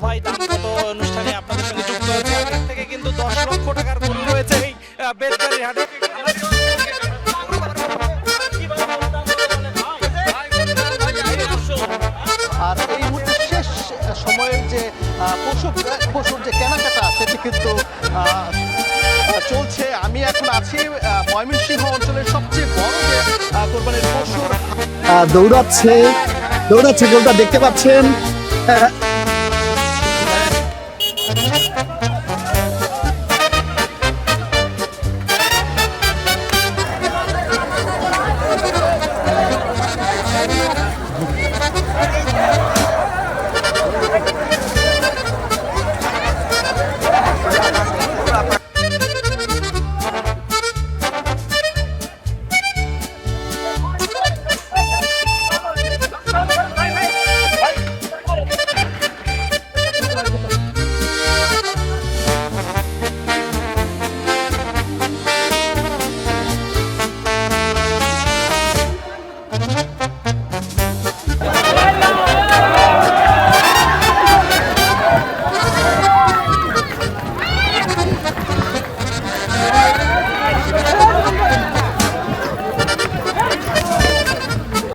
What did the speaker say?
ভাই দাম কত অনুষ্ঠানে আপনাদের সঙ্গে যুক্ত হচ্ছে। আগের থেকে কিন্তু 10 লক্ষ টাকার গরু রয়েছে এই বেলগাড়ির হাটে। আর এই মুহূর্তে শেষ সময়ের যে পশুর যে কেনাকাটা সেটি কিন্তু চলছে। আমি এখন আছি ময়মনসিংহ অঞ্চলের সবচেয়ে বড় যে কোরবানির পশুর দৌড়াচ্ছে গরুটা দেখতে পাচ্ছেন।